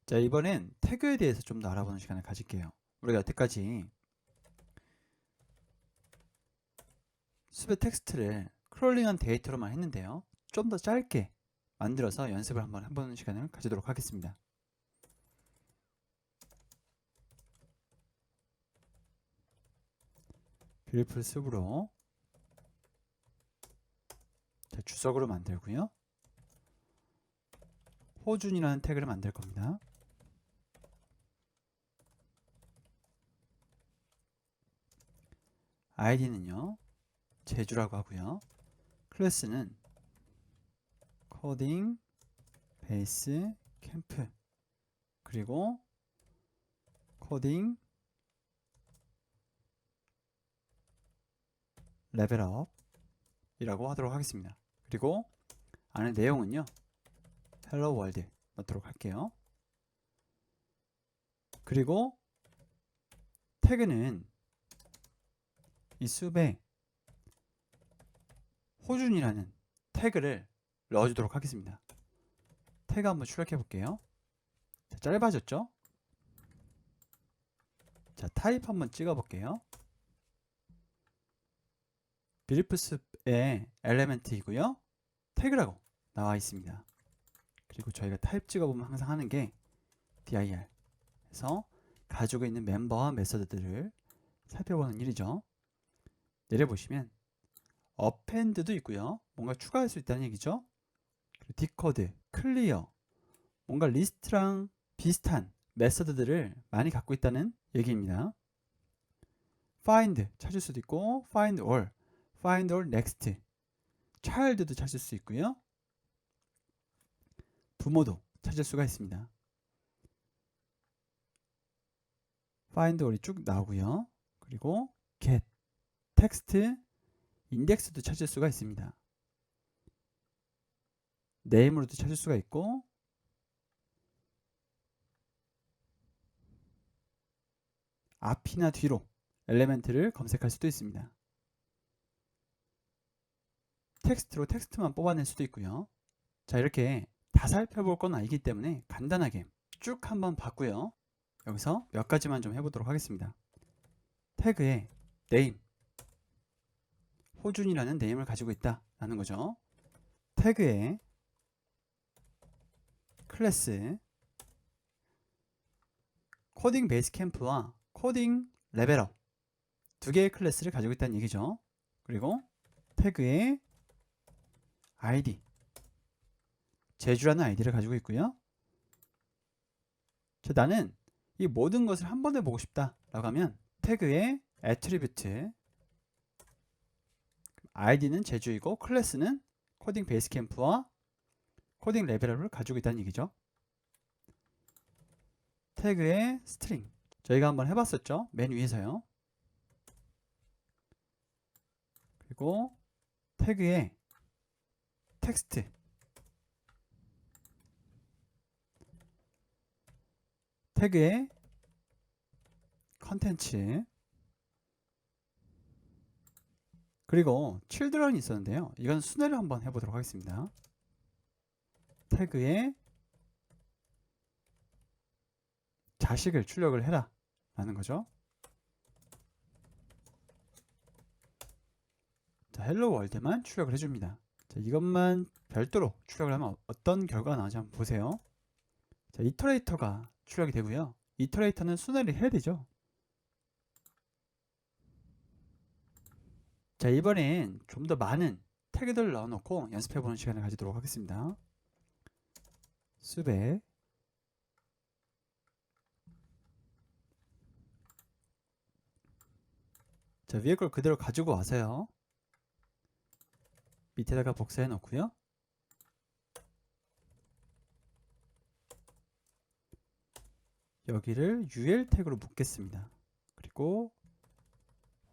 자, 이번엔 태그에 대해서 좀 더 알아보는 시간을 가질게요. 우리가 여태까지 수배 텍스트를 크롤링한 데이터로만 했는데요. 좀 더 짧게 만들어서 연습을 한번 해보는 시간을 가지도록 하겠습니다. 뷰티풀 숲으로 주석으로 만들고요. 호준이라는 태그를 만들 겁니다. 아이디는요, 제주라고 하고요. 클래스는 코딩 베이스 캠프, 그리고 코딩 레벨업이라고 하도록 하겠습니다. 그리고 안에 내용은요, 헬로 월드 넣도록 할게요. 그리고 태그는 이 숲에 호준이라는 태그를 넣어주도록 하겠습니다. 태그 한번 출력해 볼게요. 자, 짧아졌죠? 자, 타입 한번 찍어 볼게요. 뷰티풀 숲의 엘리멘트이고요. 태그라고 나와 있습니다. 그리고 저희가 타입 찍어보면 항상 하는 게 dir 해서 가지고 있는 멤버와 메서드들을 살펴보는 일이죠. 내려보시면 append도 있고요. 뭔가 추가할 수 있다는 얘기죠. 그리고 decode, clear, 뭔가 리스트랑 비슷한 메서드들을 많이 갖고 있다는 얘기입니다. find 찾을 수도 있고 find all next, child도 찾을 수 있고요. 부모도 찾을 수가 있습니다. find all이 쭉 나오고요. 그리고 get, text, 인덱스도 찾을 수가 있습니다. name으로도 찾을 수가 있고 앞이나 뒤로 엘리멘트를 검색할 수도 있습니다. 텍스트로 텍스트만 뽑아낼 수도 있고요. 자, 이렇게 다 살펴볼 건 아니기 때문에 간단하게 쭉 한번 봤고요. 여기서 몇 가지만 좀 해보도록 하겠습니다. 태그에 name, 호준이라는 네임을 가지고 있다 라는 거죠. 태그에 클래스, 코딩 베이스 캠프와 코딩 레벨업 두 개의 클래스를 가지고 있다는 얘기죠. 그리고 태그에 id, 제주라는 아이디를 가지고 있고요. 자, 나는 이 모든 것을 한 번에 보고 싶다 라고 하면 태그의 attribute, id는 제주이고 클래스는 코딩 베이스 캠프와 코딩 레벨업을 가지고 있다는 얘기죠. 태그의 string, 저희가 한번 해봤었죠. 맨 위에서요. 그리고 태그의 텍스트, 태그의 컨텐츠, 그리고 children이 있었는데요. 이건 순회를 한번 해보도록 하겠습니다. 태그에 자식을 출력을 해라 라는 거죠. 자, 헬로 월드만 출력을 해줍니다. 자, 이것만 별도로 출력을 하면 어떤 결과가 나오는지 한번 보세요. 자, 이터레이터가 출력이 되고요. 이터레이터는 순회를 해야 되죠. 자, 이번엔 좀 더 많은 태그들을 넣어놓고 연습해보는 시간을 가지도록 하겠습니다. 숲에 자, 위에 걸 그대로 가지고 와서요. 밑에다가 복사해 놓고요. 여기를 UL 태그로 묶겠습니다. 그리고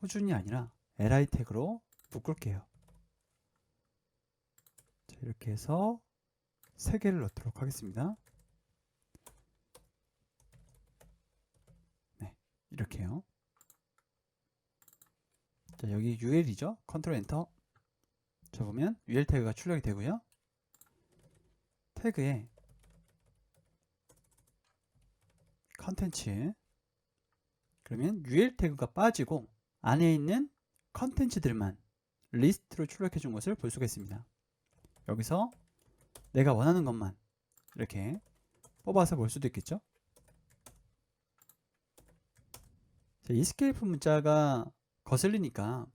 호준이 아니라 li 태그로 묶을게요. 자, 이렇게 해서 3개를 넣도록 하겠습니다. 네, 이렇게요. 자, 여기 UL이죠. 컨트롤 엔터 적으면 UL 태그가 출력이 되고요. 태그에 컨텐츠. 그러면 UL 태그가 빠지고 안에 있는 컨텐츠들만 리스트로 출력해 준 것을 볼 수가 있습니다. 여기서 내가 원하는 것만 이렇게 뽑아서 볼 수도 있겠죠. 자, 이스케이프 문자가 거슬리니까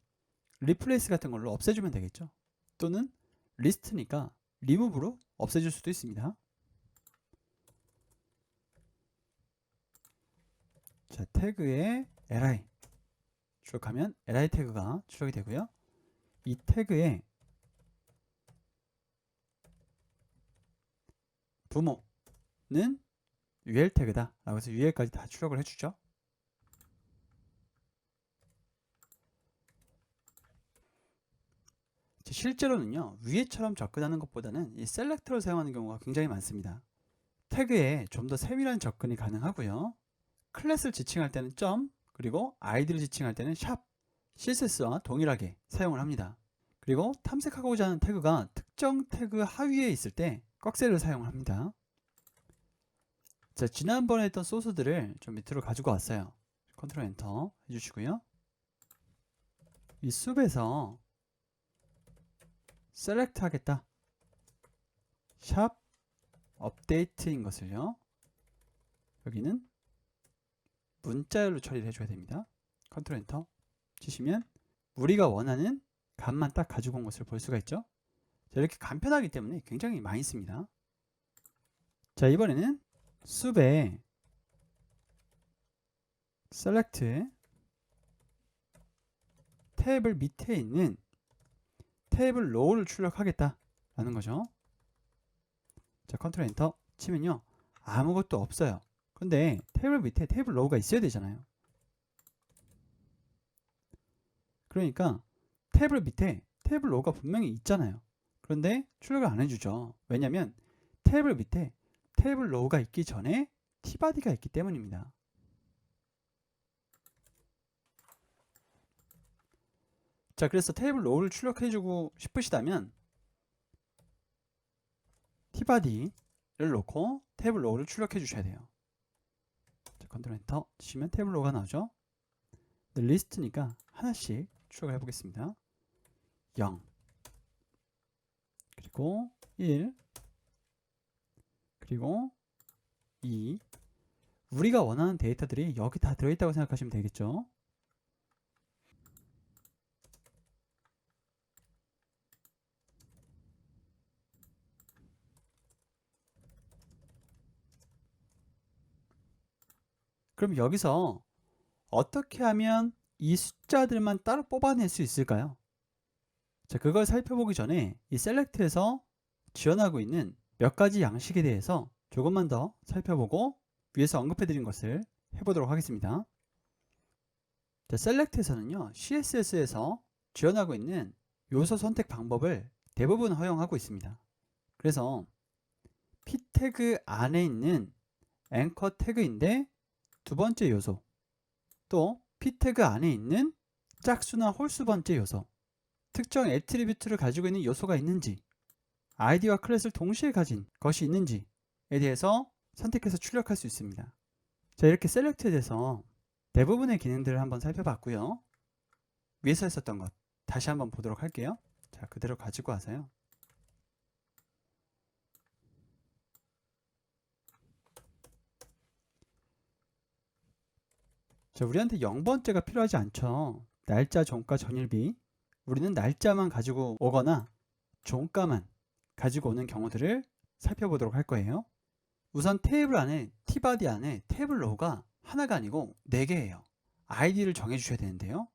리플레이스 같은 걸로 없애주면 되겠죠. 또는 리스트니까 리무브로 없애줄 수도 있습니다. 자, 태그에 li 출력하면 li 태그가 출력이 되고요. 이 태그에 부모는 UL 태그다 라고 해서 UL까지 다 출력을 해주죠. 실제로는요, 위에처럼 접근하는 것보다는 이 셀렉터를 사용하는 경우가 굉장히 많습니다. 태그에 좀 더 세밀한 접근이 가능하고요. 클래스를 지칭할 때는 점, 그리고 아이디를 지칭할 때는 샵, CSS와 동일하게 사용을 합니다. 그리고 탐색하고자 하는 태그가 특정 태그 하위에 있을 때 꺽쇠를 사용을 합니다. 자, 지난번에 했던 소스들을 좀 밑으로 가지고 왔어요. 컨트롤 엔터 해주시고요. 이 숲에서 셀렉트 하겠다. 샵 업데이트인 것을요. 여기는 문자열로 처리를 해줘야 됩니다. 컨트롤 엔터 치시면 우리가 원하는 값만 딱 가지고 온 것을 볼 수가 있죠. 자, 이렇게 간편하기 때문에 굉장히 많이 씁니다. 자, 이번에는 숲에 셀렉트 테이블 밑에 있는 테이블 로우를 출력하겠다 라는 거죠. 자, 컨트롤 엔터 치면요, 아무것도 없어요. 근데 테이블 밑에 테이블 로우가 있어야 되잖아요. 그러니까 테이블 밑에 테이블 로우가 분명히 있잖아요. 그런데 출력을 안 해주죠. 왜냐면 테이블 밑에 테이블 로우가 있기 전에 tbody가 있기 때문입니다. 자, 그래서 테이블 로우를 출력해주고 싶으시다면 tbody를 놓고 테이블 로우를 출력해 주셔야 돼요. 자, 컨트롤 엔터 치시면 테이블 로우가 나오죠. 리스트니까 하나씩 출력을 해보겠습니다. 0 그리고 1 그리고 2. 우리가 원하는 데이터들이 여기 다 들어있다고 생각하시면 되겠죠. 그럼 여기서 어떻게 하면 이 숫자들만 따로 뽑아낼 수 있을까요? 자, 그걸 살펴보기 전에 이 셀렉트에서 지원하고 있는 몇 가지 양식에 대해서 조금만 더 살펴보고 위에서 언급해 드린 것을 해보도록 하겠습니다. 자, 셀렉트에서는요, CSS에서 지원하고 있는 요소 선택 방법을 대부분 허용하고 있습니다. 그래서 p 태그 안에 있는 앵커 태그인데 두 번째 요소, 또 p 태그 안에 있는 짝수나 홀수 번째 요소, 특정 애트리뷰트를 가지고 있는 요소가 있는지, 아이디와 클래스를 동시에 가진 것이 있는지에 대해서 선택해서 출력할 수 있습니다. 자, 이렇게 셀렉트에 대해서 대부분의 기능들을 한번 살펴봤고요. 위에서 했었던 것 다시 한번 보도록 할게요. 자, 그대로 가지고 와서요. 자, 우리한테 0번째가 필요하지 않죠. 날짜, 종가, 전일비. 우리는 날짜만 가지고 오거나 종가만 가지고 오는 경우들을 살펴보도록 할 거예요. 우선 테이블 안에 tbody 안에 테이블 로우가 하나가 아니고 4개예요. 아이디를 정해 주셔야 되는데요.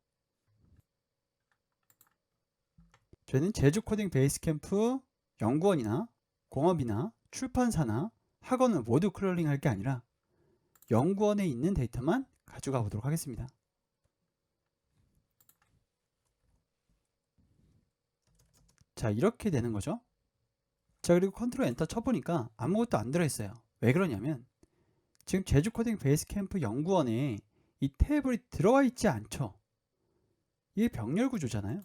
저희는 제주 코딩 베이스 캠프 연구원이나 공업이나 출판사나 학원을 모두 크롤링 할 게 아니라 연구원에 있는 데이터만 가져가 보도록 하겠습니다. 자, 이렇게 되는 거죠. 자, 그리고 컨트롤 엔터 쳐보니까 아무것도 안 들어있어요. 왜 그러냐면 지금 제주 코딩 베이스 캠프 연구원에 이 테이블이 들어와 있지 않죠. 이게 병렬 구조잖아요.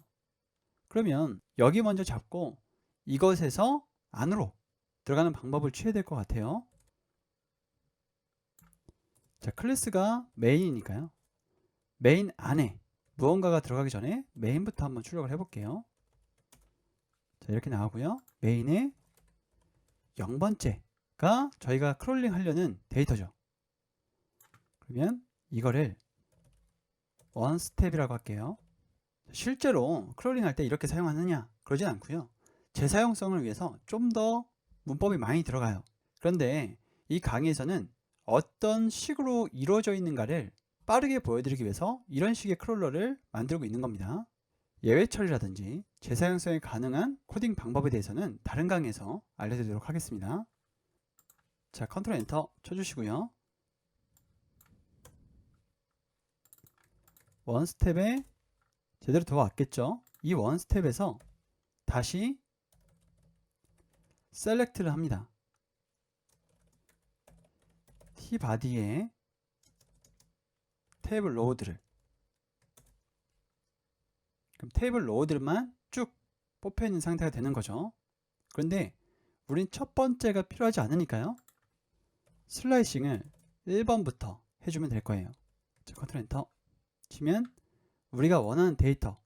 그러면 여기 먼저 잡고 이것에서 안으로 들어가는 방법을 취해야 될 것 같아요. 자, 클래스가 메인이니까요. 메인 안에 무언가가 들어가기 전에 메인부터 한번 출력을 해볼게요. 자, 이렇게 나오고요. 메인의 0번째가 저희가 크롤링 하려는 데이터죠. 그러면 이거를 원스텝이라고 할게요. 실제로 크롤링 할 때 이렇게 사용하느냐? 그러진 않고요. 재사용성을 위해서 좀 더 문법이 많이 들어가요. 그런데 이 강의에서는 어떤 식으로 이루어져 있는가를 빠르게 보여드리기 위해서 이런 식의 크롤러를 만들고 있는 겁니다. 예외 처리라든지 재사용성이 가능한 코딩 방법에 대해서는 다른 강의에서 알려드리도록 하겠습니다. 자, 컨트롤 엔터 쳐주시고요. 원 스텝에 제대로 들어왔겠죠. 이 원 스텝에서 다시 셀렉트를 합니다. T바디에 테이블 로드를, 그럼 테이블 로드만 쭉 뽑혀 있는 상태가 되는 거죠. 그런데 우린 첫 번째가 필요하지 않으니까요. 슬라이싱을 1번부터 해주면 될 거예요. 자, 컨트롤 엔터 치면 우리가 원하는 데이터,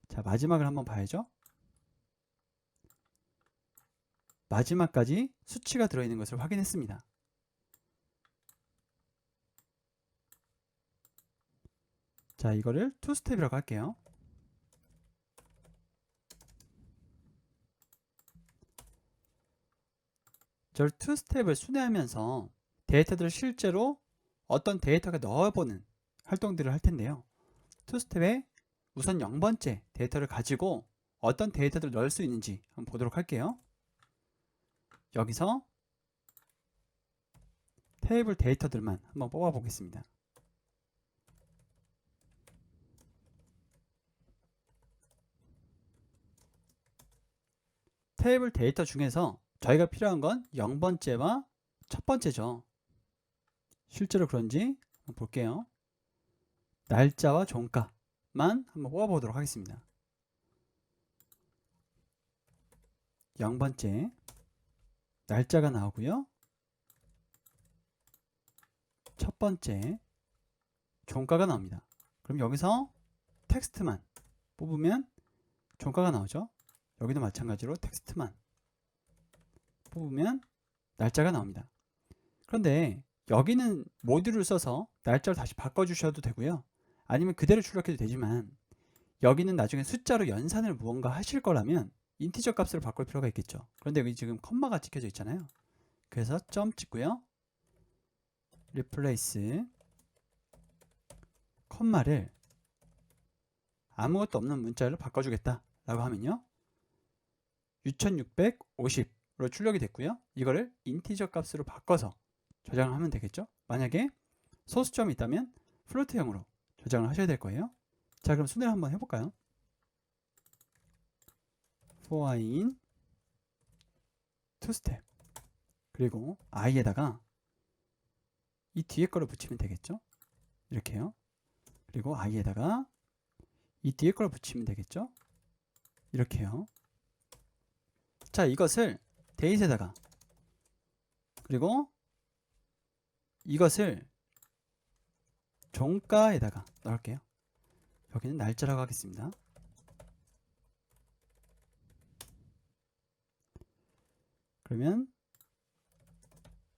자, 마지막을 한번 봐야죠. 마지막까지 수치가 들어있는 것을 확인했습니다. 자, 이거를 투스텝이라고 할게요. 저 투스텝을 순회하면서 데이터들을 실제로 어떤 데이터가 넣어보는 활동들을 할 텐데요. 투스텝에 우선 0번째 데이터를 가지고 어떤 데이터들을 넣을 수 있는지 한번 보도록 할게요. 여기서 테이블 데이터들만 한번 뽑아 보겠습니다. 테이블 데이터 중에서 저희가 필요한 건 0번째와 첫 번째죠. 실제로 그런지 한번 볼게요. 날짜와 종가만 한번 뽑아 보도록 하겠습니다. 0번째 날짜가 나오고요. 첫 번째 종가가 나옵니다. 그럼 여기서 텍스트만 뽑으면 종가가 나오죠. 여기도 마찬가지로 텍스트만 뽑으면 날짜가 나옵니다. 그런데 여기는 모듈을 써서 날짜를 다시 바꿔주셔도 되고요. 아니면 그대로 출력해도 되지만 여기는 나중에 숫자로 연산을 무언가 하실 거라면 인티저 값으로 바꿀 필요가 있겠죠. 그런데 여기 지금 컴마가 찍혀져 있잖아요. 그래서 점 찍고요. replace 컴마를 아무것도 없는 문자로 바꿔주겠다 라고 하면요. 6650으로 출력이 됐고요. 이거를 인티저 값으로 바꿔서 저장을 하면 되겠죠. 만약에 소수점이 있다면 플로트형으로 저장을 하셔야 될 거예요. 자, 그럼 순회를 한번 해볼까요? for i in toStep 그리고 i에다가 이 뒤에 거를 붙이면 되겠죠. 이렇게요. 그리고 i에다가 이 뒤에 거를 붙이면 되겠죠. 이렇게요. 자, 이것을 데이트에다가 그리고 이것을 종가에다가 넣을게요. 여기는 날짜라고 하겠습니다. 그러면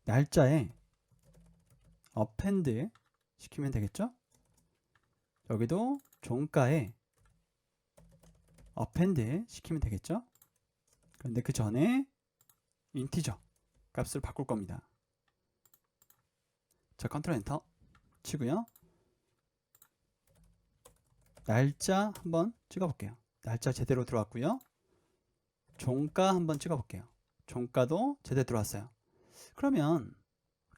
날짜에 append 시키면 되겠죠. 여기도 종가에 append 시키면 되겠죠. 그런데 그 전에 인티저 값을 바꿀 겁니다. 자, 컨트롤 엔터 치고요. 날짜 한번 찍어볼게요. 날짜 제대로 들어왔고요. 종가 한번 찍어볼게요. 종가도 제대로 들어왔어요. 그러면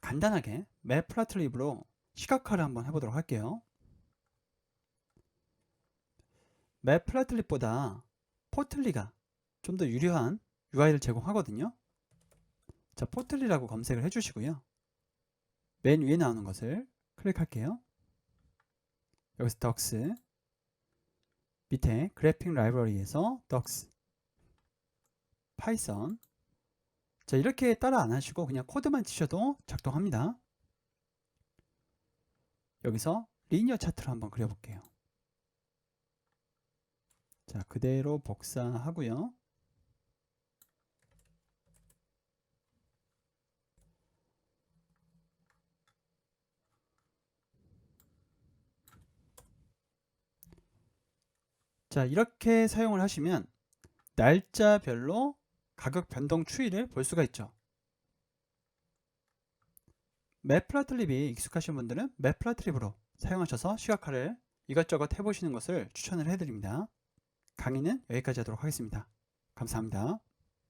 간단하게 매플라틀립으로 시각화를 한번 해보도록 할게요. 매플라틀립보다 포틀리가 좀 더 유려한 UI를 제공하거든요. 자, 포틀리라고 검색을 해주시고요. 맨 위에 나오는 것을 클릭할게요. 여기서 덕스 밑에 그래픽 라이브러리에서 덕스 파이썬. 자, 이렇게 따라 안 하시고 그냥 코드만 치셔도 작동합니다. 여기서 리니어 차트를 한번 그려볼게요. 자, 그대로 복사하고요. 자, 이렇게 사용을 하시면 날짜별로 가격 변동 추이를 볼 수가 있죠. 매플라틀립이 익숙하신 분들은 매플라틀립으로 사용하셔서 시각화를 이것저것 해보시는 것을 추천을 해드립니다. 강의는 여기까지 하도록 하겠습니다. 감사합니다.